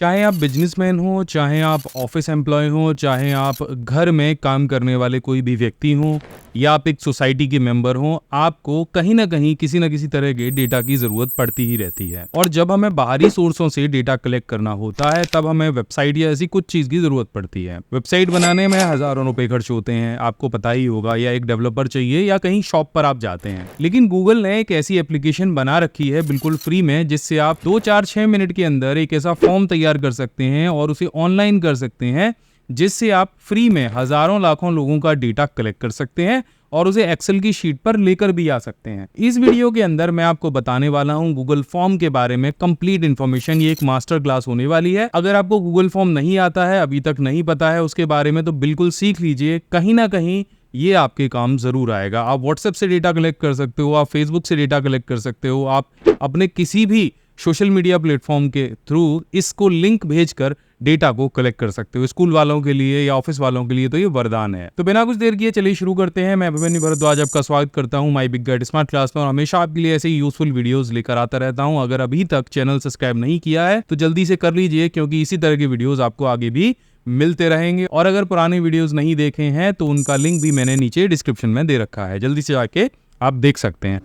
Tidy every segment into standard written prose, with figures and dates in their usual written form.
चाहे आप बिजनेसमैन हो, चाहे आप ऑफिस एम्प्लॉय हो, चाहे आप घर में काम करने वाले कोई भी व्यक्ति हो या आप एक सोसाइटी के मेंबर हो, आपको कहीं ना कहीं किसी न किसी तरह के डेटा की ज़रूरत पड़ती ही रहती है। और जब हमें बाहरी सोर्सों से डेटा कलेक्ट करना होता है तब हमें वेबसाइट या ऐसी कुछ चीज़ की ज़रूरत पड़ती है। वेबसाइट बनाने में हज़ारों रुपए खर्च होते हैं, आपको पता ही होगा, या एक डेवलपर चाहिए या कहीं शॉप पर आप जाते हैं। लेकिन गूगल ने एक ऐसी एप्लीकेशन बना रखी है बिल्कुल फ्री में, जिससे आप 2 4 6 मिनट के अंदर एक ऐसा फॉर्म तैयार कर सकते हैं और उसे ऑनलाइन कर सकते हैं, जिससे आप फ्री में हजारों लाखों लोगों का डेटा कलेक्ट कर सकते हैं और उसे एक्सेल की शीट पर लेकर भी आ सकते हैं। इस वीडियो के अंदर मैं आपको बताने वाला हूं गूगल फॉर्म के बारे में कंप्लीट इन्फॉर्मेशन। ये एक मास्टर क्लास होने वाली है। अगर आपको गूगल फॉर्म नहीं आता है, अभी तक नहीं पता है उसके बारे में, तो बिल्कुल सीख लीजिए। कहीं ना कहीं ये आपके काम जरूर आएगा। आप व्हाट्सएप से डेटा कलेक्ट कर सकते हो, आप फेसबुक से डेटा कलेक्ट कर सकते हो, आप अपने किसी भी सोशल मीडिया प्लेटफॉर्म के थ्रू इसको लिंक भेजकर डेटा को कलेक्ट कर सकते हो। स्कूल वालों के लिए या ऑफिस वालों के लिए तो ये वरदान है। तो बिना कुछ देर किए चलिए शुरू करते हैं। मैं अभिमन्यु भारद्वाज आपका स्वागत करता हूं my big guide smart class में, और हमेशा आपके लिए ऐसे ही यूजफुल वीडियोस लेकर आता रहता हूं। अगर अभी तक चैनल सब्सक्राइब नहीं किया है तो जल्दी से कर लीजिए, क्योंकि इसी तरह के वीडियोस आपको आगे भी मिलते रहेंगे। और अगर पुराने वीडियोस नहीं देखे हैं तो उनका लिंक भी मैंने नीचे डिस्क्रिप्शन में दे रखा है, जल्दी से जाके आप देख सकते हैं।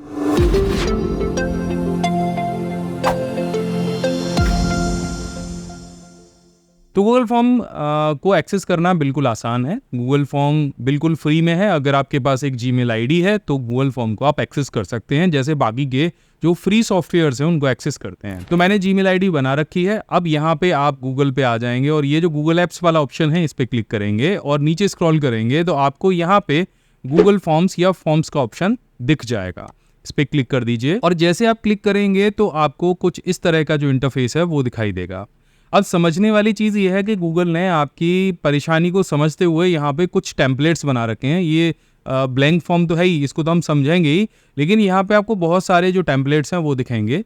तो गूगल फॉर्म को एक्सेस करना बिल्कुल आसान है। गूगल फॉर्म बिल्कुल फ्री में है। अगर आपके पास एक जीमेल आईडी है तो गूगल फॉर्म को आप एक्सेस कर सकते हैं, जैसे बाकी के जो फ्री सॉफ्टवेयर्स हैं उनको एक्सेस करते हैं। तो मैंने जीमेल आईडी बना रखी है। अब यहाँ पे आप गूगल पे आ जाएंगे और ये जो गूगल एप्स वाला ऑप्शन है इस पे क्लिक करेंगे और नीचे स्क्रॉल करेंगे तो आपको यहाँ पे गूगल फॉर्म्स या फॉर्म्स का ऑप्शन दिख जाएगा। इस पे क्लिक कर दीजिए और जैसे आप क्लिक करेंगे तो आपको कुछ इस तरह का जो इंटरफेस है वो दिखाई देगा। अब समझने वाली चीज़ ये है कि गूगल ने आपकी परेशानी को समझते हुए यहाँ पे कुछ टेम्पलेट्स बना रखे हैं। ये ब्लैंक फॉर्म तो है ही, इसको तो हम समझेंगे ही, लेकिन यहाँ पे आपको बहुत सारे जो टेम्पलेट्स हैं वो दिखेंगे।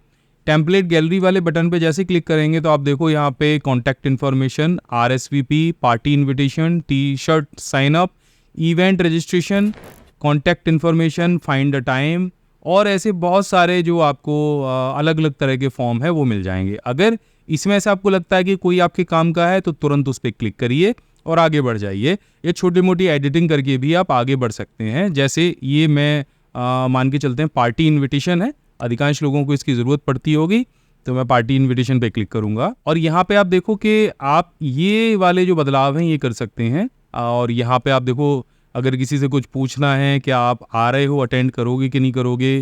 टेम्पलेट गैलरी वाले बटन पे जैसे क्लिक करेंगे तो आप देखो यहाँ पे contact information, RSVP, party invitation, T-shirt sign up, event registration, contact information, find a time, और ऐसे बहुत सारे जो आपको अलग अलग तरह के फॉर्म है वो मिल जाएंगे। अगर इसमें से आपको लगता है कि कोई आपके काम का है तो तुरंत उस पर क्लिक करिए और आगे बढ़ जाइए। ये छोटी मोटी एडिटिंग करके भी आप आगे बढ़ सकते हैं। जैसे ये मैं मान के चलते हैं पार्टी इनविटेशन है, अधिकांश लोगों को इसकी ज़रूरत पड़ती होगी, तो मैं पार्टी इनविटेशन पे क्लिक करूंगा और यहाँ पे आप देखो कि आप ये वाले जो बदलाव हैं ये कर सकते हैं। और यहाँ पे आप देखो, अगर किसी से कुछ पूछना है, क्या आप आ रहे हो, अटेंड करोगे कि नहीं करोगे,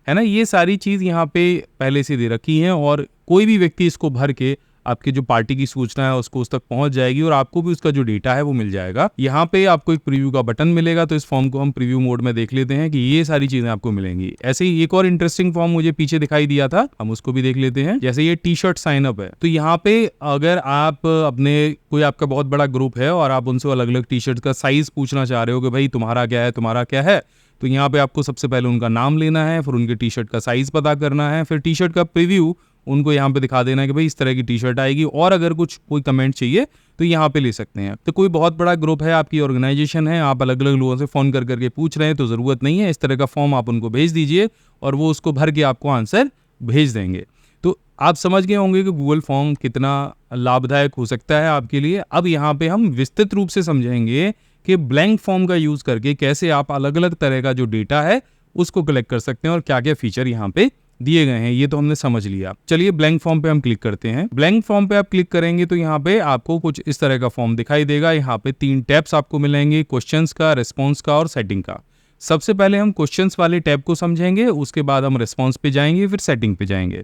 है ना, ये सारी चीज़ यहाँ पे पहले से दे रखी हैं और कोई भी व्यक्ति इसको भर के आपके जो पार्टी की सूचना है उसको उस तक पहुंच जाएगी और आपको भी उसका जो डेटा है वो मिल जाएगा। यहाँ पे आपको एक प्रीव्यू का बटन मिलेगा, तो इस फॉर्म को हम प्रीव्यू मोड में देख लेते हैं कि ये सारी चीजें आपको मिलेंगी। ऐसे ही एक और इंटरेस्टिंग फॉर्म मुझे पीछे दिखाई दिया था, हम उसको भी देख लेते हैं। जैसे ये टी-शर्ट साइन अप है, तो यहाँ पे अगर आप अपने कोई आपका बहुत बड़ा ग्रुप है और आप उनसे अलग अलग टी-शर्ट का साइज पूछना चाह रहे हो कि भाई तुम्हारा क्या है, तुम्हारा क्या है, तो यहाँ पे आपको सबसे पहले उनका नाम लेना है, फिर उनके टी-शर्ट का साइज पता करना है, फिर टी-शर्ट का प्रीव्यू उनको यहाँ पे दिखा देना है कि भाई इस तरह की टी-शर्ट आएगी, और अगर कुछ कोई कमेंट चाहिए तो यहाँ पे ले सकते हैं। तो कोई बहुत बड़ा ग्रुप है, आपकी ऑर्गेनाइजेशन है, आप अलग अलग लोगों से फ़ोन कर करके पूछ रहे हैं, तो ज़रूरत नहीं है। इस तरह का फॉर्म आप उनको भेज दीजिए और वो उसको भर के आपको आंसर भेज देंगे। तो आप समझ गए होंगे कि गूगल फॉर्म कितना लाभदायक हो सकता है आपके लिए। अब यहाँ पे हम विस्तृत रूप से समझेंगे कि ब्लैंक फॉर्म का यूज़ करके कैसे आप अलग अलग तरह का जो डेटा है उसको कलेक्ट कर सकते हैं और क्या क्या फीचर यहाँ पे दिए गए हैं। ये तो हमने समझ लिया। चलिए ब्लैंक फॉर्म पे हम क्लिक करते हैं। ब्लैंक फॉर्म पे आप क्लिक करेंगे तो यहाँ पे आपको कुछ इस तरह का फॉर्म दिखाई देगा। यहाँ पे 3 टैब्स आपको मिलेंगे, क्वेश्चंस का, रिस्पॉन्स का और सेटिंग का। सबसे पहले हम क्वेश्चंस वाले टैब को समझेंगे, उसके बाद हम रिस्पॉन्स पे जाएंगे, फिर सेटिंग पे जाएंगे।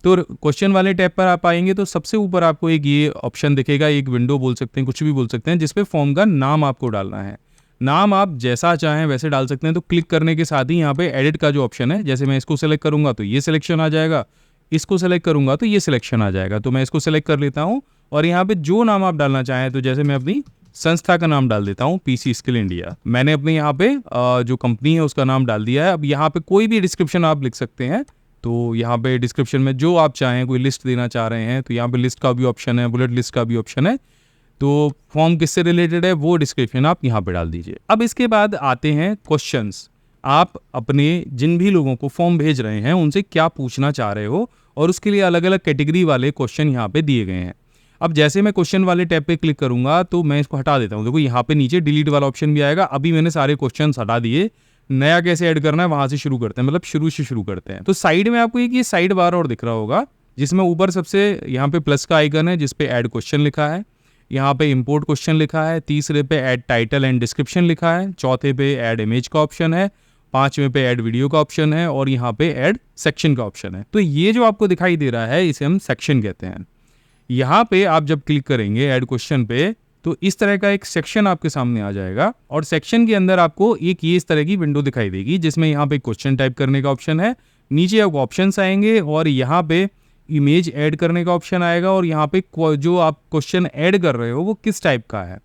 तो क्वेश्चन वाले टैब पर आप आएंगे तो सबसे ऊपर आपको एक ये ऑप्शन दिखेगा, एक विंडो बोल सकते हैं, कुछ भी बोल सकते हैं, जिसपे फॉर्म का नाम आपको डालना है। नाम आप जैसा चाहें वैसे डाल सकते हैं। तो क्लिक करने के साथ ही यहाँ पे एडिट का जो ऑप्शन है, जैसे मैं इसको सेलेक्ट करूंगा तो ये सिलेक्शन आ जाएगा, इसको सेलेक्ट करूंगा तो ये सिलेक्शन आ जाएगा। तो मैं इसको सेलेक्ट कर लेता हूँ और यहाँ पे जो नाम आप डालना चाहें, तो जैसे मैं अपनी संस्था का नाम डाल देता हूँ, PC स्किल इंडिया। मैंने अपने यहाँ पे जो कंपनी है उसका नाम डाल दिया है। अब यहाँ पे कोई भी डिस्क्रिप्शन आप लिख सकते हैं। तो यहाँ पे डिस्क्रिप्शन में जो आप चाहें, कोई लिस्ट देना चाह रहे हैं तो यहाँ पे लिस्ट का भी ऑप्शन है, बुलेट लिस्ट का भी ऑप्शन है। तो फॉर्म किससे रिलेटेड है वो डिस्क्रिप्शन आप यहाँ पे डाल दीजिए। अब इसके बाद आते हैं क्वेश्चंस। आप अपने जिन भी लोगों को फॉर्म भेज रहे हैं उनसे क्या पूछना चाह रहे हो, और उसके लिए अलग अलग कैटेगरी वाले क्वेश्चन यहाँ पे दिए गए हैं। अब जैसे मैं क्वेश्चन वाले टैब पे क्लिक करूंगा तो मैं इसको हटा देता हूँ। देखो यहाँ पे नीचे डिलीट वाला ऑप्शन भी आएगा। अभी मैंने सारे क्वेश्चन हटा दिए, नया कैसे ऐड करना है वहां से शुरू करते हैं, मतलब शुरू से शुरू करते हैं। तो साइड में आपको एक ये साइड बार और दिख रहा होगा, जिसमें ऊपर सबसे यहाँ पे प्लस का आइकन है जिसपे ऐड क्वेश्चन लिखा है, यहाँ पे इंपोर्ट क्वेश्चन लिखा है, तीसरे पे ऐड टाइटल एंड डिस्क्रिप्शन लिखा है, चौथे पे ऐड इमेज का ऑप्शन है, पांचवें पे ऐड वीडियो का ऑप्शन है और यहाँ पे ऐड सेक्शन का ऑप्शन है। तो ये जो आपको दिखाई दे रहा है इसे हम सेक्शन कहते हैं। यहाँ पे आप जब क्लिक करेंगे ऐड क्वेश्चन पे तो इस तरह का एक सेक्शन आपके सामने आ जाएगा और सेक्शन के अंदर आपको एक ये इस तरह की विंडो दिखाई देगी जिसमें यहाँ पे क्वेश्चन टाइप करने का ऑप्शन है, नीचे आपको ऑप्शंस आएंगे और यहाँ पे इमेज ऐड करने का ऑप्शन आएगा और यहाँ पे जो आप क्वेश्चन ऐड कर रहे हो वो किस टाइप का है।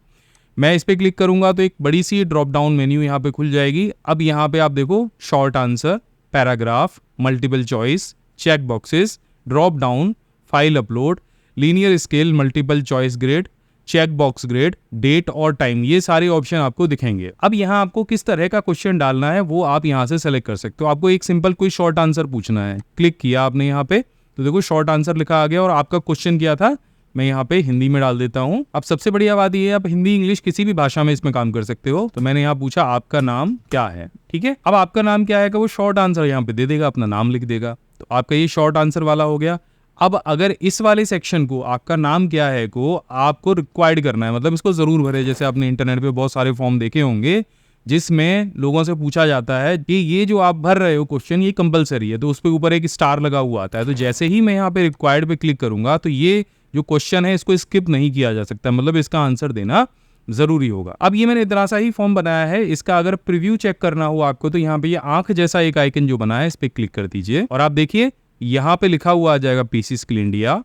मैं इस पर क्लिक करूंगा तो एक बड़ी सी ड्रॉप डाउन मेन्यू यहाँ पे खुल जाएगी। अब यहाँ पे आप देखो short answer, paragraph, multiple choice, check boxes, drop down, file upload, linear scale, multiple choice grade, check box grade, date और टाइम, ये सारे ऑप्शन आपको दिखेंगे। अब यहाँ आपको किस तरह का क्वेश्चन डालना है वो आप यहाँ से सेलेक्ट कर सकते हो। आपको एक सिंपल कोई शॉर्ट आंसर पूछना है, क्लिक किया आपने यहाँ पे तो देखो शॉर्ट आंसर लिखा आ गया और आपका क्वेश्चन क्या था मैं यहाँ पे हिंदी में डाल देता हूँ। अब सबसे बढ़िया बात ये है आप हिंदी इंग्लिश किसी भी भाषा में इसमें काम कर सकते हो। तो मैंने यहाँ पूछा आपका नाम क्या है, ठीक है। अब आपका नाम क्या है का वो शॉर्ट आंसर यहाँ पे दे देगा, अपना नाम लिख देगा। तो आपका ये शॉर्ट आंसर वाला हो गया। अब अगर इस वाले सेक्शन को आपका नाम क्या है को आपको रिक्वायर्ड करना है, मतलब इसको जरूर भरे, जैसे आपने इंटरनेट पे बहुत सारे फॉर्म देखे होंगे जिसमें लोगों से पूछा जाता है कि ये जो आप भर रहे हो क्वेश्चन ये कंपलसरी है, तो उस पे ऊपर एक स्टार लगा हुआ आता है। तो जैसे ही मैं यहाँ पे रिक्वायर्ड पे क्लिक करूंगा तो ये जो क्वेश्चन है इसको स्किप नहीं किया जा सकता, मतलब इसका आंसर देना जरूरी होगा। अब ये मैंने इतना सा ही फॉर्म बनाया है, इसका अगर प्रीव्यू चेक करना हो आपको तो यहाँ पे ये आंख जैसा एक आइकन जो बना है इस पे क्लिक कर दीजिए और आप देखिए यहाँ पे लिखा हुआ आ जाएगा पीसी स्किल इंडिया।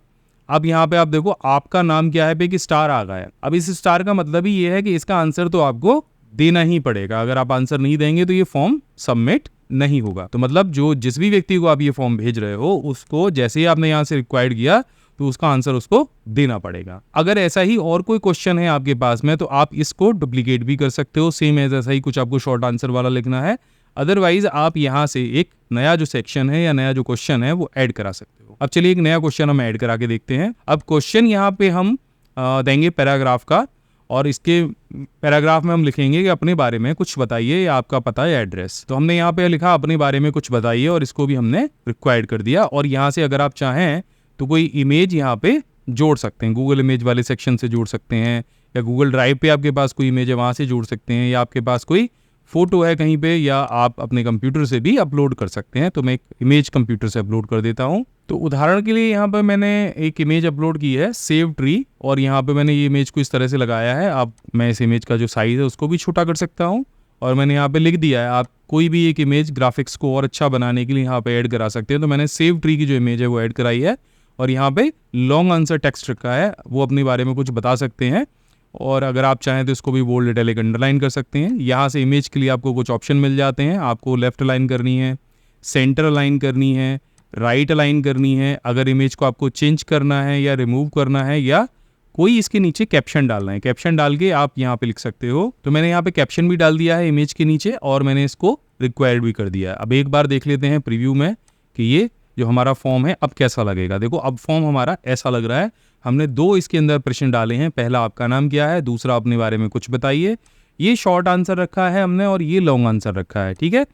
अब यहाँ पे आप देखो आपका नाम क्या है पे कि स्टार आ गया है। अब इस स्टार का मतलब ही ये है कि इसका आंसर तो आपको देना ही पड़ेगा, अगर आप आंसर नहीं देंगे तो ये फॉर्म सबमिट नहीं होगा। तो मतलब जो जिस भी व्यक्ति को आप ये फॉर्म भेज रहे हो उसको जैसे ही आपने यहाँ से रिक्वायर्ड किया तो उसका आंसर उसको देना पड़ेगा। अगर ऐसा ही और कोई क्वेश्चन है आपके पास में तो आप इसको डुप्लीकेट भी कर सकते हो, सेम एज ऐसा ही कुछ आपको शॉर्ट आंसर वाला लिखना है। अदरवाइज आप यहाँ से एक नया जो सेक्शन है या नया जो क्वेश्चन है वो ऐड करा सकते हो। अब चलिए एक नया क्वेश्चन हम ऐड करा के देखते हैं। अब क्वेश्चन यहाँ पे हम देंगे पैराग्राफ का और इसके पैराग्राफ में हम लिखेंगे कि अपने बारे में कुछ बताइए या आपका पता या एड्रेस। तो हमने यहाँ पे लिखा अपने बारे में कुछ बताइए और इसको भी हमने रिक्वायर्ड कर दिया। और यहाँ से अगर आप चाहें तो कोई इमेज यहाँ पे जोड़ सकते हैं, गूगल इमेज वाले सेक्शन से जोड़ सकते हैं या गूगल ड्राइव पे आपके पास कोई इमेज है वहाँ से जोड़ सकते हैं या आपके पास कोई फोटो है कहीं पे या आप अपने कंप्यूटर से भी अपलोड कर सकते हैं। तो मैं एक इमेज कंप्यूटर से अपलोड कर देता हूँ। तो उदाहरण के लिए यहाँ पर मैंने एक इमेज अपलोड की है सेव ट्री और यहाँ पे मैंने ये इमेज को इस तरह से लगाया है। अब मैं इस इमेज का जो साइज है उसको भी छोटा कर सकता हूँ और मैंने यहाँ पे लिख दिया है आप कोई भी एक इमेज ग्राफिक्स को और अच्छा बनाने के लिए यहाँ पे ऐड करा सकते हैं। तो मैंने सेव ट्री की जो इमेज है वो ऐड कराई है और यहाँ पे लॉन्ग आंसर टेक्स्ट रखा है, वो अपने बारे में कुछ बता सकते हैं और अगर आप चाहें तो इसको भी बोल्ड इटैलिक अंडरलाइन कर सकते हैं। यहाँ से इमेज के लिए आपको कुछ ऑप्शन मिल जाते हैं, आपको लेफ्ट अलाइन करनी है, सेंटर अलाइन करनी है, राइट अलाइन करनी है, अगर इमेज को आपको चेंज करना है या रिमूव करना है या कोई इसके नीचे कैप्शन डालना है, कैप्शन डाल के आप यहाँ पे लिख सकते हो। तो मैंने यहाँ पे कैप्शन भी डाल दिया है इमेज के नीचे और मैंने इसको रिक्वायर्ड भी कर दिया है। अब एक बार देख लेते हैं प्रीव्यू में कि ये जो हमारा फॉर्म है अब कैसा लगेगा। देखो अब फॉर्म हमारा ऐसा लग रहा है। हमने दो इसके अंदर प्रश्न डाले हैं, पहला आपका नाम क्या है, दूसरा अपने बारे में कुछ बताइए। ये शॉर्ट आंसर रखा है हमने और ये लॉन्ग आंसर रखा है, ठीक है।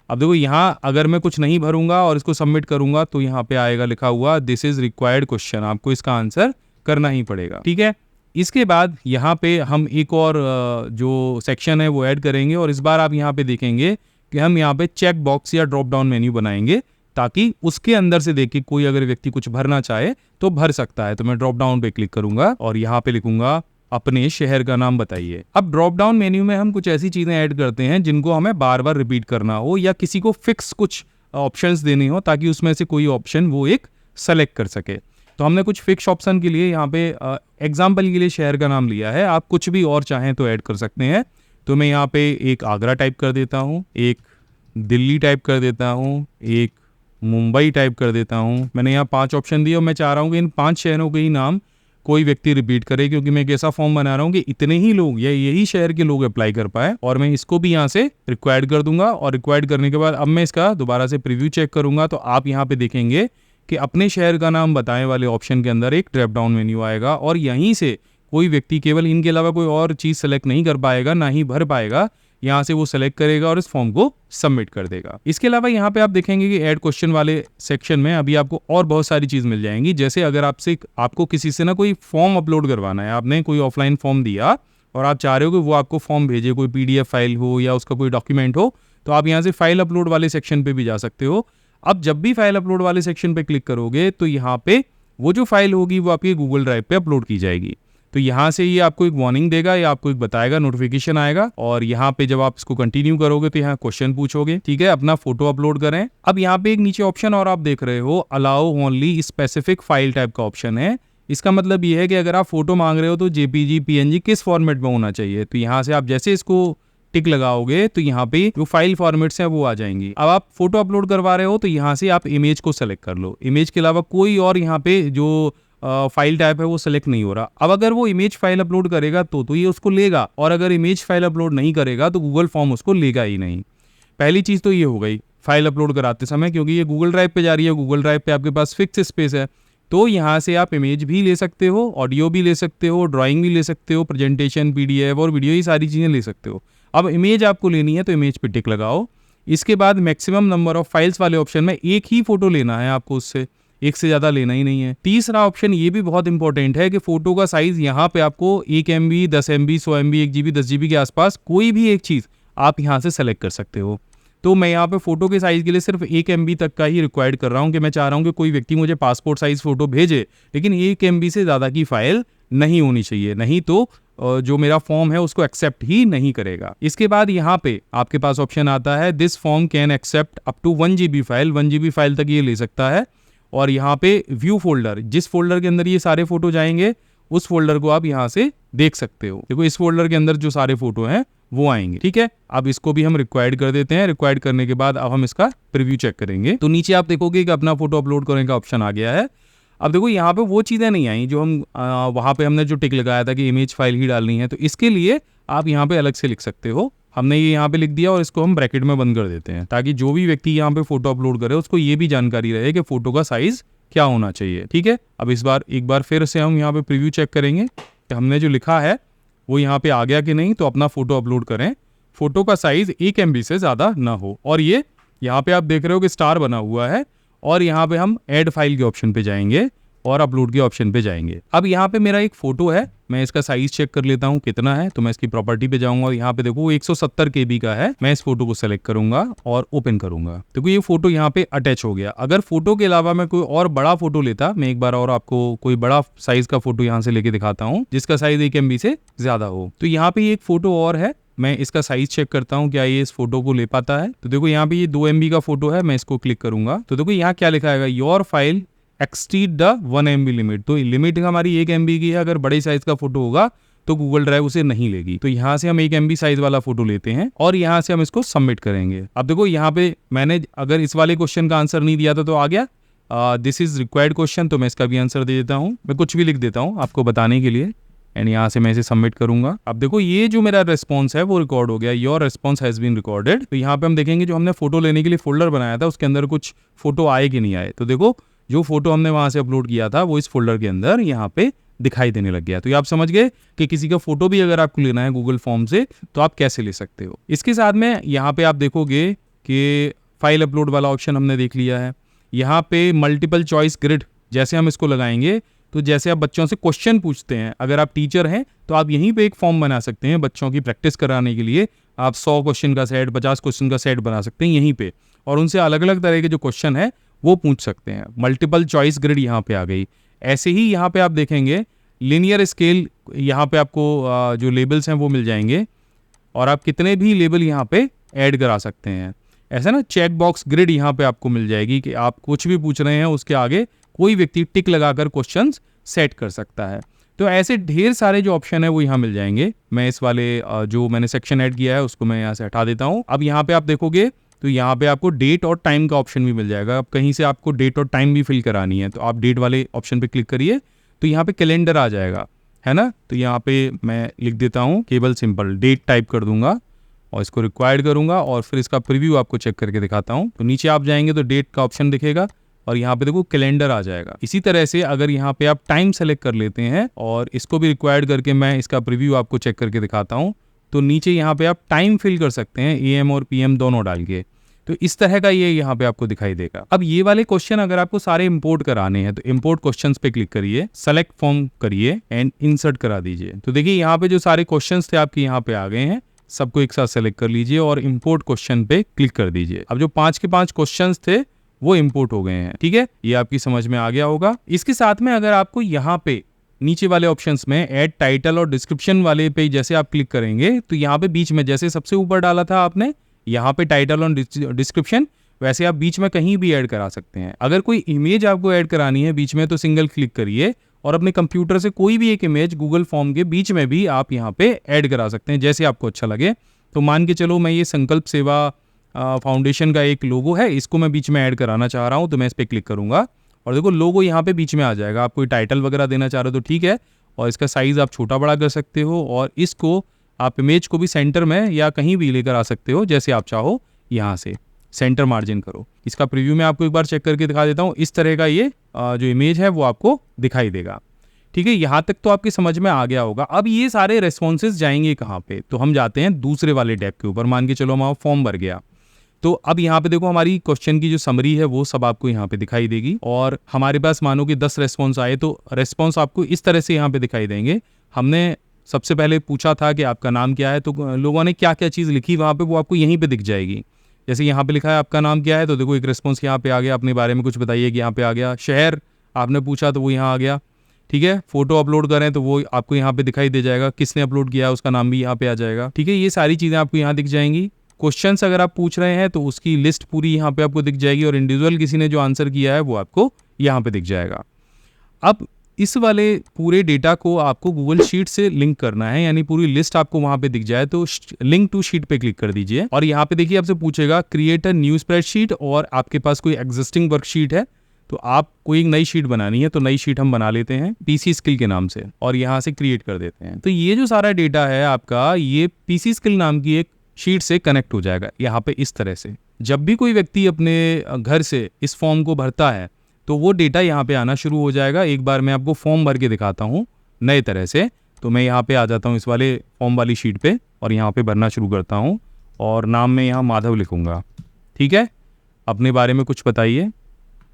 अब देखो यहाँ अगर मैं कुछ नहीं भरूंगा और इसको सबमिट करूंगा तो यहाँ पे आएगा लिखा हुआ दिस इज रिक्वायर्ड क्वेश्चन, आपको इसका आंसर करना ही पड़ेगा, ठीक है। इसके बाद यहाँ पे हम एक और जो सेक्शन है वो ऐड करेंगे और इस बार आप यहाँ पे देखेंगे कि हम यहाँ पे चेक बॉक्स या ड्रॉप डाउन मेन्यू बनाएंगे ताकि उसके अंदर से देख के कोई अगर व्यक्ति कुछ भरना चाहे तो भर सकता है। तो मैं ड्रॉप डाउन पे क्लिक करूंगा और यहाँ पे लिखूंगा अपने शहर का नाम बताइए। अब ड्रॉप डाउन मेन्यू में हम कुछ ऐसी चीजें ऐड करते हैं जिनको हमें बार बार रिपीट करना हो या किसी को फिक्स कुछ ऑप्शंस देने हो ताकि उसमें से कोई ऑप्शन वो एक सेलेक्ट कर सके। तो हमने कुछ फिक्स ऑप्शन के लिए यहाँ पे एग्जाम्पल के लिए शहर का नाम लिया है, आप कुछ भी और चाहें तो ऐड कर सकते हैं। तो मैं यहाँ पे एक आगरा टाइप कर देता हूँ, एक दिल्ली टाइप कर देता हूँ, एक मुंबई टाइप कर देता हूँ। मैंने यहाँ 5 ऑप्शन दिए और मैं चाह रहा हूँ कि इन 5 शहरों के ही नाम कोई व्यक्ति रिपीट करे क्योंकि मैं एक ऐसा फॉर्म बना रहा हूँ कि इतने ही लोग या यही शहर के लोग अप्लाई कर पाए। और मैं इसको भी यहाँ से रिक्वायर्ड कर दूंगा और रिक्वायर्ड करने के बाद अब मैं इसका दोबारा से प्रीव्यू चेक करूंगा तो आप यहाँ पे देखेंगे कि अपने शहर का नाम बताएं वाले ऑप्शन के अंदर एक ड्रॉप डाउन मेन्यू आएगा और यहीं से कोई व्यक्ति केवल इनके अलावा कोई और चीज़ सेलेक्ट नहीं कर पाएगा, ना ही भर पाएगा। यहाँ से वो सेलेक्ट करेगा और इस फॉर्म को सबमिट कर देगा। इसके अलावा यहाँ पे आप देखेंगे कि ऐड क्वेश्चन वाले सेक्शन में अभी आपको और बहुत सारी चीज़ मिल जाएंगी। जैसे अगर आपको किसी से ना कोई फॉर्म अपलोड करवाना है, आपने कोई ऑफलाइन फॉर्म दिया और आप चाह रहे हो कि वो आपको फॉर्म भेजे, कोई PDF फाइल हो या उसका कोई डॉक्यूमेंट हो, तो आप यहाँ से फाइल अपलोड वाले सेक्शन पे भी जा सकते हो। अब जब भी फाइल अपलोड वाले सेक्शन पे क्लिक करोगे तो यहाँ पे वो जो फाइल होगी वो आपकी गूगल ड्राइव पे अपलोड की जाएगी। तो यहाँ से ये आपको एक वार्निंग देगा या आपको एक बताएगा, नोटिफिकेशन आएगा और यहाँ पे जब आप इसको कंटिन्यू करोगे तो यहाँ क्वेश्चन पूछोगे, ठीक है, अपना फोटो अपलोड करें। अब यहाँ पे एक नीचे ऑप्शन और आप देख रहे हो, allow only specific file type का ऑप्शन है। इसका मतलब ये है कि अगर आप फोटो मांग रहे हो तो JPG PNG किस फॉर्मेट में होना चाहिए। तो यहाँ से आप जैसे इसको टिक लगाओगे तो यहाँ पे जो फाइल फॉर्मेट्स हैं वो आ जाएंगी। अब आप फोटो अपलोड करवा रहे हो तो यहाँ से आप इमेज को सेलेक्ट कर लो। इमेज के अलावा कोई और यहाँ पे जो फाइल टाइप है वो सेलेक्ट नहीं हो रहा। अब अगर वो इमेज फाइल अपलोड करेगा तो ये उसको लेगा, और अगर इमेज फाइल अपलोड नहीं करेगा तो गूगल फॉर्म उसको लेगा ही नहीं। पहली चीज़ तो ये हो गई फाइल अपलोड कराते समय, क्योंकि ये गूगल ड्राइव पे जा रही है, गूगल ड्राइव पे आपके पास फिक्स स्पेस है, तो यहाँ से आप इमेज भी ले सकते हो, ऑडियो भी ले सकते हो, ड्राइंग भी ले सकते हो, प्रेजेंटेशन, PDF और वीडियो, ये सारी चीज़ें ले सकते हो। अब इमेज आपको लेनी है तो इमेज पे टिक लगाओ। इसके बाद मैक्सिमम नंबर ऑफ फाइल्स वाले ऑप्शन में एक ही फोटो लेना है आपको, उससे एक से ज़्यादा लेना ही नहीं है। तीसरा ऑप्शन ये भी बहुत इंपॉर्टेंट है कि फोटो का साइज़ यहाँ पे आपको 1 MB, 10 MB, 100 MB, 1 GB, 10 GB के आसपास कोई भी एक चीज़ आप यहाँ से सेलेक्ट कर सकते हो। तो मैं यहाँ पे फोटो के साइज़ के लिए सिर्फ 1 MB तक का ही रिक्वायर्ड कर रहा हूँ कि मैं चाह रहा हूँ कि कोई व्यक्ति मुझे पासपोर्ट साइज़ फोटो भेजे, लेकिन 1 MB से ज़्यादा की फाइल नहीं होनी चाहिए, नहीं तो जो मेरा फॉर्म है उसको एक्सेप्ट ही नहीं करेगा। इसके बाद यहाँ पे आपके पास ऑप्शन आता है this form can accept up to 1 GB file, 1 GB file तक ये ले सकता है। और यहाँ पे व्यू फोल्डर, जिस फोल्डर के अंदर ये सारे फोटो जाएंगे उस फोल्डर को आप यहाँ से देख सकते हो। देखो इस फोल्डर के अंदर जो सारे फोटो हैं वो आएंगे, ठीक है। अब इसको भी हम रिक्वायर्ड कर देते हैं। रिक्वायर्ड करने के बाद अब हम इसका प्रीव्यू चेक करेंगे। तो नीचे आप देखोगे कि अपना फोटो अपलोड करने का ऑप्शन आ गया है। अब देखो यहाँ पे वो चीज़ें नहीं आई जो हम वहाँ पे हमने जो टिक लगाया था कि इमेज फाइल ही डालनी है, तो इसके लिए आप यहाँ पे अलग से लिख सकते हो। हमने ये यहाँ पे लिख दिया और इसको हम ब्रैकेट में बंद कर देते हैं, ताकि जो भी व्यक्ति यहाँ पे फोटो अपलोड करे उसको ये भी जानकारी रहे कि फोटो का साइज क्या होना चाहिए, ठीक है। अब एक बार फिर से हम यहाँ पे प्रीव्यू चेक करेंगे कि हमने जो लिखा है वो यहाँ पे आ गया कि नहीं। तो अपना फोटो अपलोड करें, फोटो का साइज 1 MB से ज़्यादा ना हो। और ये यहाँ पे आप देख रहे हो कि स्टार बना हुआ है, और यहाँ पे हम ऐड फाइल के ऑप्शन पे जाएंगे और अपलोड के ऑप्शन पे जाएंगे। अब यहाँ पे मेरा एक फोटो है, मैं इसका साइज चेक कर लेता हूँ कितना है। तो मैं इसकी प्रॉपर्टी पे जाऊंगा और यहाँ पे देखो 170 KB का है। मैं इस फोटो को सेलेक्ट करूंगा और ओपन करूंगा। देखो ये फोटो यहाँ पे अटैच हो गया। अगर फोटो के अलावा मैं कोई और बड़ा फोटो लेता, मैं एक बार और आपको कोई बड़ा साइज का फोटो यहाँ से लेके दिखाता हूँ जिसका साइज 1 MB से ज्यादा हो। तो यहाँ पे एक फोटो और है, मैं इसका साइज चेक करता हूँ क्या ये इस फोटो को ले पाता है। तो देखो यहाँ पे ये 2 MB का फोटो है, मैं इसको क्लिक करूंगा तो देखो यहाँ क्या लिखा है, your file exceed the 1 MB limit. तो लिमिट हमारी 1 MB की है। अगर बड़े साइज का फोटो होगा तो गूगल ड्राइव उसे नहीं लेगी। तो यहाँ से हम 1 MB साइज वाला फोटो लेते हैं और यहाँ से हम इसको सबमिट करेंगे। अब देखो यहाँ पे मैंने अगर इस वाले क्वेश्चन का आंसर नहीं दिया था तो आ गया दिस इज रिक्वायर्ड क्वेश्चन, तो मैं इसका भी आंसर दे देता हूँ। मैं कुछ भी लिख देता हूँ आपको बताने के लिए, एंड यहाँ से मैं इसे सबमिट करूंगा। अब देखो ये जो मेरा रिस्पॉन्स है वो रिकॉर्ड हो गया, your response has been recorded. तो यहाँ पे हम देखेंगे जो हमने फोटो लेने के लिए फोल्डर बनाया था उसके अंदर कुछ फोटो आए कि नहीं आए। तो देखो जो फोटो हमने वहां से अपलोड किया था वो इस फोल्डर के अंदर यहाँ पे दिखाई देने लग गया। तो ये आप समझ गए कि किसी का फोटो भी अगर आपको लेना है गूगल फॉर्म से तो आप कैसे ले सकते हो। इसके साथ में यहाँ पे आप देखोगे कि फाइल अपलोड वाला ऑप्शन हमने देख लिया है। यहाँ पे मल्टीपल चॉइस ग्रिड जैसे हम इसको लगाएंगे तो जैसे आप बच्चों से क्वेश्चन पूछते हैं, अगर आप टीचर हैं तो आप यहीं पे एक फॉर्म बना सकते हैं बच्चों की प्रैक्टिस कराने के लिए। आप 100 क्वेश्चन का सेट, 50 क्वेश्चन का सेट बना सकते हैं यहीं पे, और उनसे अलग अलग तरह के जो क्वेश्चन है वो पूछ सकते हैं। मल्टीपल चॉइस ग्रिड यहाँ पे आ गई। ऐसे ही यहाँ पे आप देखेंगे लिनियर स्केल, यहाँ पे आपको जो लेबल्स हैं वो मिल जाएंगे और आप कितने भी लेबल यहाँ पे ऐड करा सकते हैं। ऐसा ना चेक बॉक्स ग्रिड यहाँ पे आपको मिल जाएगी कि आप कुछ भी पूछ रहे हैं उसके आगे कोई व्यक्ति टिक लगाकर क्वेश्चंस सेट कर सकता है। तो ऐसे ढेर सारे जो ऑप्शन है वो यहाँ मिल जाएंगे। मैं इस वाले जो मैंने सेक्शन ऐड किया है उसको मैं यहाँ से हटा देता हूँ। अब यहाँ पे आप देखोगे तो यहाँ पे आपको डेट और टाइम का ऑप्शन भी मिल जाएगा। अब कहीं से आपको डेट और टाइम भी फिल करानी है तो आप डेट वाले ऑप्शन पे क्लिक करिए तो यहाँ पे कैलेंडर आ जाएगा, है ना। तो यहाँ पे मैं लिख देता हूँ केवल सिंपल डेट टाइप कर दूंगा और इसको रिक्वायर्ड करूंगा और फिर इसका प्रीव्यू आपको चेक करके दिखाता हूँ। तो नीचे आप जाएंगे तो डेट का ऑप्शन दिखेगा, और यहाँ पे देखो कैलेंडर आ जाएगा। इसी तरह से अगर यहाँ पे आप टाइम सेलेक्ट कर लेते हैं और इसको भी रिक्वायर्ड करके मैं इसका प्रीव्यू आपको चेक करके दिखाता हूँ, तो नीचे यहाँ पे आप टाइम फिल कर सकते हैं AM और PM दोनों डाल के। तो इस तरह का ये यहाँ पे आपको दिखाई देगा। अब ये वाले क्वेश्चन अगर आपको सारे इंपोर्ट कराने हैं तो इंपोर्ट क्वेश्चंस पे क्लिक करिए, सेलेक्ट फॉर्म करिए एंड इंसर्ट करा दीजिए। तो देखिए यहाँ पे जो सारे क्वेश्चंस थे आपके यहाँ पे आ गए हैं, सबको एक साथ सेलेक्ट कर लीजिए और इंपोर्ट क्वेश्चन पे क्लिक कर दीजिए। अब जो 5 के 5 क्वेश्चंस थे वो इंपोर्ट हो गए हैं। ठीक है, ये आपकी समझ में आ गया होगा। इसके साथ में अगर आपको यहाँ पे नीचे वाले ऑप्शंस में ऐड टाइटल और डिस्क्रिप्शन वाले पे जैसे आप क्लिक करेंगे तो यहाँ पे बीच में जैसे सबसे ऊपर डाला था आपने यहाँ पे टाइटल और डिस्क्रिप्शन, वैसे आप बीच में कहीं भी ऐड करा सकते हैं। अगर कोई इमेज आपको ऐड करानी है बीच में तो सिंगल क्लिक करिए और अपने कंप्यूटर से कोई भी एक इमेज गूगल फॉर्म के बीच में भी आप यहाँ पे ऐड करा सकते हैं जैसे आपको अच्छा लगे। तो मान के चलो मैं ये संकल्प सेवा फाउंडेशन का एक लोगो है, इसको मैं बीच में ऐड कराना चाह रहा हूँ, तो मैं इस पर क्लिक करूँगा और देखो लोगो यहाँ पे बीच में आ जाएगा। आप कोई टाइटल वगैरह देना चाह रहे हो तो ठीक है, और इसका साइज़ आप छोटा बड़ा कर सकते हो और इसको आप इमेज को भी सेंटर में या कहीं भी लेकर आ सकते हो जैसे आप चाहो। यहाँ से सेंटर मार्जिन करो। इसका प्रीव्यू मैं आपको एक बार चेक करके दिखा देता हूँ। इस तरह का ये जो इमेज है वो आपको दिखाई देगा। ठीक है, यहाँ तक तो आपकी समझ में आ गया होगा। अब ये सारे रेस्पॉन्सेज जाएंगे कहाँ पे, तो हम जाते हैं दूसरे वाले टैब के ऊपर। मान के चलो हमारा फॉर्म भर गया, तो अब यहाँ पे देखो हमारी क्वेश्चन की जो समरी है वो सब आपको यहाँ पे दिखाई देगी और हमारे पास मानो कि 10 रेस्पॉन्स आए तो रेस्पॉन्स आपको इस तरह से यहाँ पे दिखाई देंगे। हमने सबसे पहले पूछा था कि आपका नाम क्या है, तो लोगों ने क्या क्या चीज़ लिखी वहाँ पे वो आपको यहीं पे दिख जाएगी। जैसे यहाँ पे लिखा है आपका नाम क्या है, तो देखो एक रिस्पॉन्स यहाँ पे आ गया, अपने बारे में कुछ बताइए कि यहाँ पे आ गया। शहर आपने पूछा तो वो यहाँ आ गया। ठीक है, फोटो अपलोड करें तो वो आपको यहाँ पे दिखाई दे जाएगा, किसने अपलोड किया उसका नाम भी यहाँ पे आ जाएगा। ठीक है, ये सारी चीज़ें आपको यहाँ दिख जाएंगी। क्वेश्चंस अगर आप पूछ रहे हैं तो उसकी लिस्ट पूरी यहाँ पे आपको दिख जाएगी और इंडिविजुअल किसी ने जो आंसर किया है वो आपको यहाँ पे दिख जाएगा। अब इस वाले पूरे डेटा को आपको गूगल शीट से लिंक करना है, यानी पूरी लिस्ट आपको वहां पे दिख जाए तो लिंक टू शीट पे क्लिक कर दीजिए और यहाँ पे देखिए आपसे पूछेगा क्रिएट अ न्यू स्प्रेडशीट, और आपके पास कोई एग्जिस्टिंग वर्कशीट है तो आप कोई एक नई शीट बनानी है, तो नई शीट हम बना लेते हैं पीसी स्किल के नाम से और यहाँ से क्रिएट कर देते हैं। तो ये जो सारा डेटा है आपका ये पीसी स्किल नाम की एक शीट से कनेक्ट हो जाएगा यहाँ पे। इस तरह से जब भी कोई व्यक्ति अपने घर से इस फॉर्म को भरता है तो वो डेटा यहाँ पे आना शुरू हो जाएगा। एक बार मैं आपको फॉर्म भर के दिखाता हूँ नए तरह से। तो मैं यहाँ पे आ जाता हूँ इस वाले फॉर्म वाली शीट पे और यहाँ पे भरना शुरू करता हूँ और नाम में यहाँ माधव लिखूँगा। ठीक है, अपने बारे में कुछ बताइए,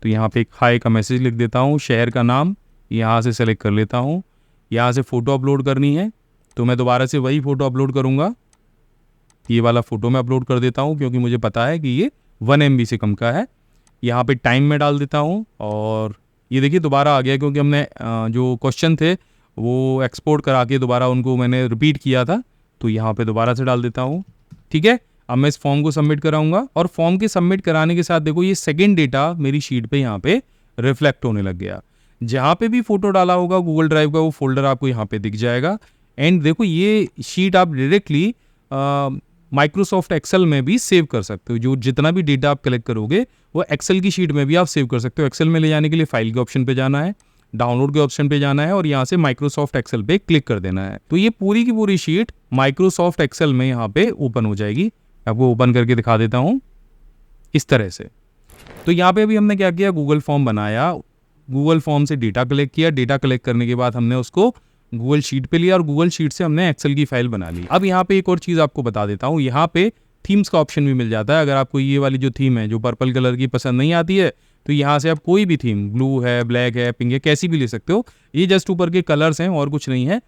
तो यहाँ पे एक हाई का मैसेज लिख देता हूँ। शहर का नाम यहाँ से सेलेक्ट कर लेता हूँ। यहाँ से फ़ोटो अपलोड करनी है तो मैं दोबारा से वही फ़ोटो अपलोड करूँगा। ये वाला फ़ोटो मैं अपलोड कर देता हूँ क्योंकि मुझे पता है कि ये 1 MB से कम का है। यहाँ पे टाइम में डाल देता हूँ और ये देखिए दोबारा आ गया क्योंकि हमने जो क्वेश्चन थे वो एक्सपोर्ट करा के दोबारा उनको मैंने रिपीट किया था, तो यहाँ पे दोबारा से डाल देता हूँ। ठीक है, अब मैं इस फॉर्म को सबमिट कराऊंगा और फॉर्म के सबमिट कराने के साथ देखो ये सेकेंड डेटा मेरी शीट पे यहाँ पे रिफ्लेक्ट होने लग गया। जहाँ पे भी फोटो डाला होगा गूगल ड्राइव का वो फोल्डर आपको यहाँ पे दिख जाएगा। एंड देखो ये शीट आप डायरेक्टली माइक्रोसॉफ्ट एक्सेल में भी सेव कर सकते हो। जो जितना भी डेटा आप कलेक्ट करोगे वो एक्सेल की शीट में भी आप सेव कर सकते हो। एक्सेल में ले जाने के लिए फाइल के ऑप्शन पे जाना है, डाउनलोड के ऑप्शन पे जाना है और यहाँ से माइक्रोसॉफ्ट एक्सेल पे क्लिक कर देना है। तो ये पूरी की पूरी शीट माइक्रोसॉफ्ट एक्सेल में यहाँ पे ओपन हो जाएगी। आपको ओपन करके दिखा देता हूँ इस तरह से। तो यहाँ पे अभी हमने क्या किया, गूगल फॉर्म बनाया, गूगल फॉर्म से डेटा कलेक्ट किया, डेटा कलेक्ट करने के बाद हमने उसको गूगल शीट पे लिया और गूगल शीट से हमने एक्सेल की फाइल बना ली। अब यहाँ पे एक और चीज़ आपको बता देता हूँ, यहाँ पे थीम्स का ऑप्शन भी मिल जाता है। अगर आपको ये वाली जो थीम है जो पर्पल कलर की पसंद नहीं आती है तो यहाँ से आप कोई भी थीम, ब्लू है, ब्लैक है, पिंक है, कैसी भी ले सकते हो। ये जस्ट ऊपर के कलर्स हैं और कुछ नहीं है।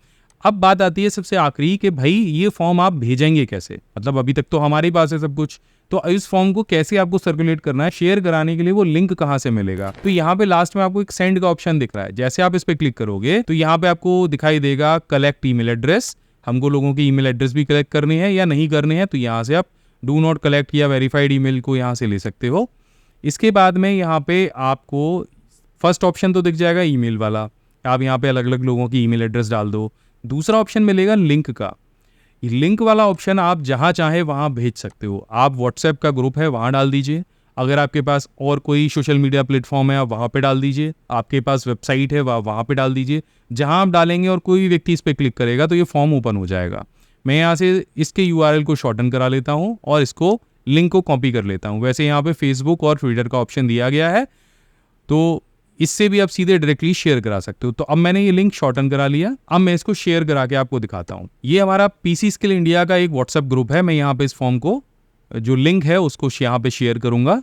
अब बात आती है सबसे आखिरी कि भाई ये फॉर्म आप भेजेंगे कैसे, मतलब अभी तक तो हमारे पास है सब कुछ, तो इस फॉर्म को कैसे आपको सर्कुलेट करना है, शेयर कराने के लिए वो लिंक कहाँ से मिलेगा। तो यहाँ पे लास्ट में आपको एक सेंड का ऑप्शन दिख रहा है। जैसे आप इस पे क्लिक करोगे तो यहाँ पे आपको दिखाई देगा कलेक्ट ईमेल एड्रेस। हमको लोगों की ईमेल एड्रेस भी कलेक्ट करनी है या नहीं करनी है, तो यहाँ से आप डू नॉट कलेक्ट या वेरीफाइड ईमेल को यहाँ से ले सकते हो। इसके बाद में यहाँ पे आपको फर्स्ट ऑप्शन तो दिख जाएगा ईमेल वाला, आप यहाँ पे अलग अलग लोगों की ईमेल एड्रेस डाल दो। दूसरा ऑप्शन मिलेगा लिंक का। लिंक वाला ऑप्शन आप जहाँ चाहे वहाँ भेज सकते हो। आप व्हाट्सएप का ग्रुप है वहाँ डाल दीजिए, अगर आपके पास और कोई सोशल मीडिया प्लेटफॉर्म है आप वहाँ पे डाल दीजिए, आपके पास वेबसाइट है वहाँ पे डाल दीजिए। जहाँ आप डालेंगे और कोई भी व्यक्ति इस पर क्लिक करेगा तो ये फॉर्म ओपन हो जाएगा। मैं यहाँ से इसके URL को शॉर्टन करा लेता हूँ और इसको लिंक को कॉपी कर लेता हूँ। वैसे यहाँ पे फेसबुक और ट्विटर का ऑप्शन दिया गया है। तो इससे भी आप सीधे डायरेक्टली शेयर करा सकते हो। तो अब मैंने ये लिंक शॉर्टन करा लिया, अब मैं इसको शेयर करा के आपको दिखाता हूँ। ये हमारा पीसी स्किल इंडिया का एक व्हाट्सएप ग्रुप है। मैं यहाँ पे इस फॉर्म को जो लिंक है उसको यहाँ पे शेयर करूँगा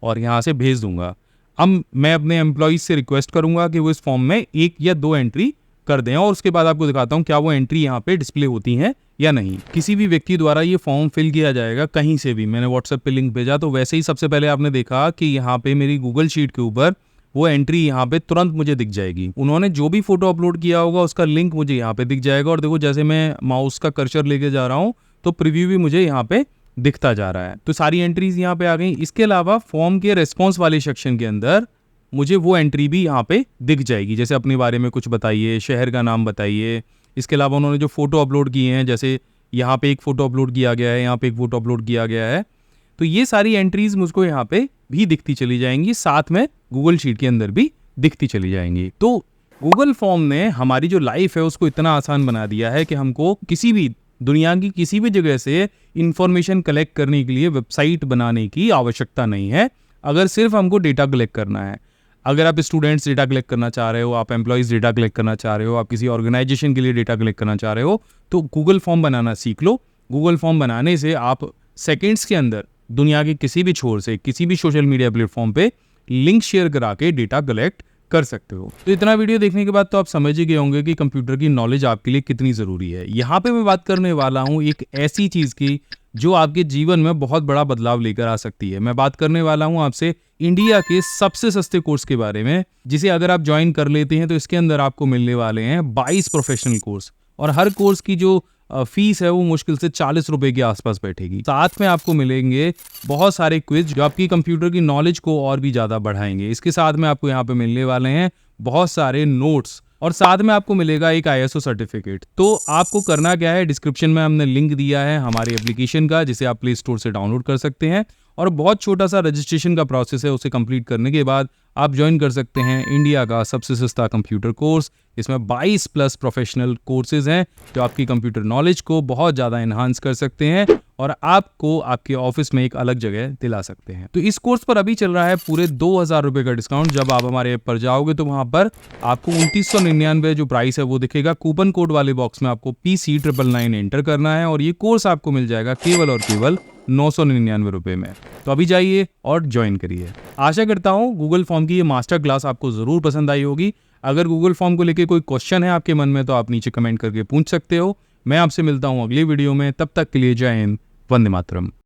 और यहाँ से भेज दूंगा। अब मैं अपने एम्प्लॉइज से रिक्वेस्ट करूँगा कि वो इस फॉर्म में 1 या 2 एंट्री कर दें और उसके बाद आपको दिखाता हूँ क्या वो एंट्री यहाँ पे डिस्प्ले होती हैं या नहीं। किसी भी व्यक्ति द्वारा ये फॉर्म फिल किया जाएगा कहीं से भी। मैंने व्हाट्सएप पे लिंक भेजा तो वैसे ही सबसे पहले आपने देखा कि यहाँ पे मेरी गूगल शीट के ऊपर वो एंट्री यहाँ पे तुरंत मुझे दिख जाएगी। उन्होंने जो भी फोटो अपलोड किया होगा उसका लिंक मुझे यहाँ पे दिख जाएगा और देखो जैसे मैं माउस का कर्सर लेके जा रहा हूँ तो प्रीव्यू भी मुझे यहाँ पे दिखता जा रहा है। तो सारी एंट्रीज यहाँ पे आ गई। इसके अलावा फॉर्म के रेस्पॉन्स वाले सेक्शन के अंदर मुझे वो एंट्री भी यहाँ पे दिख जाएगी, जैसे अपने बारे में कुछ बताइए, शहर का नाम बताइए। इसके अलावा उन्होंने जो फोटो अपलोड किए हैं, जैसे यहाँ पे एक फोटो अपलोड किया गया है, यहाँ पे एक फोटो अपलोड किया गया है, तो ये सारी एंट्रीज मुझको यहाँ पे भी दिखती चली जाएंगी, साथ में गूगल शीट के अंदर भी दिखती चली जाएंगी। तो गूगल फॉर्म ने हमारी जो लाइफ है उसको इतना आसान बना दिया है कि हमको किसी भी दुनिया की किसी भी जगह से इंफॉर्मेशन कलेक्ट करने के लिए वेबसाइट बनाने की आवश्यकता नहीं है, अगर सिर्फ हमको डेटा कलेक्ट करना है। अगर आप स्टूडेंट्स डेटा कलेक्ट करना चाह रहे हो, आप एम्प्लॉइज डेटा कलेक्ट करना चाह रहे हो, आप किसी ऑर्गेनाइजेशन के लिए डेटा कलेक्ट करना चाह रहे हो, तो गूगल फॉर्म बनाना सीख लो। गूगल फॉर्म बनाने से आप सेकेंड्स के अंदर दुनिया के किसी भी छोर से किसी भी सोशल मीडिया प्लेटफॉर्म पे लिंक शेयर करा के डेटा कलेक्ट कर सकते हो। तो इतना वीडियो देखने के बाद तो आप समझ ही गए होंगे कि कंप्यूटर की नॉलेज आपके लिए कितनी ज़रूरी है। यहाँ पे मैं बात करने वाला हूँ एक ऐसी चीज़ की जो आपके जीवन में बहुत बड़ा बदलाव लेकर आ सकती है। मैं बात करने वाला हूँ आपसे इंडिया के सबसे सस्ते कोर्स के बारे में, जिसे अगर आप ज्वाइन कर लेते हैं तो इसके अंदर आपको मिलने वाले हैं 22 प्रोफेशनल कोर्स और हर कोर्स की जो फीस है वो मुश्किल से 40 रुपए के आसपास बैठेगी। साथ में आपको मिलेंगे बहुत सारे क्विज जो आपकी कंप्यूटर की नॉलेज को और भी ज़्यादा बढ़ाएंगे। इसके साथ में आपको यहाँ पे मिलने वाले हैं बहुत सारे नोट्स और साथ में आपको मिलेगा एक ISO सर्टिफिकेट। तो आपको करना क्या है, डिस्क्रिप्शन में हमने लिंक दिया है हमारे एप्लीकेशन का, जिसे आप प्ले स्टोर से डाउनलोड कर सकते हैं और बहुत छोटा सा रजिस्ट्रेशन का प्रोसेस है। उसे कंप्लीट करने के बाद आप ज्वाइन कर सकते हैं इंडिया का सबसे सस्ता कंप्यूटर कोर्स। इसमें 22 प्लस प्रोफेशनल कोर्सेज हैं जो आपकी कंप्यूटर नॉलेज को बहुत ज़्यादा एनहांस कर सकते हैं और आपको आपके ऑफिस में एक अलग जगह दिला सकते हैं। तो इस कोर्स पर अभी चल रहा है पूरे 2000 रुपये का डिस्काउंट। जब आप हमारे ऐप पर जाओगे तो वहाँ पर आपको 2999 जो प्राइस है वो दिखेगा। कूपन कोड वाले बॉक्स में आपको PC999 एंटर करना है और ये कोर्स आपको मिल जाएगा केवल और केवल 999 रुपये में। तो अभी जाइए और ज्वाइन करिए। आशा करता हूँ गूगल फॉर्म की ये मास्टर क्लास आपको ज़रूर पसंद आई होगी। अगर गूगल फॉर्म को लेके कोई क्वेश्चन है आपके मन में तो आप नीचे कमेंट करके पूछ सकते हो। मैं आपसे मिलता हूँ अगली वीडियो में, तब तक के लिए जय हिंद, वंदे मातरम।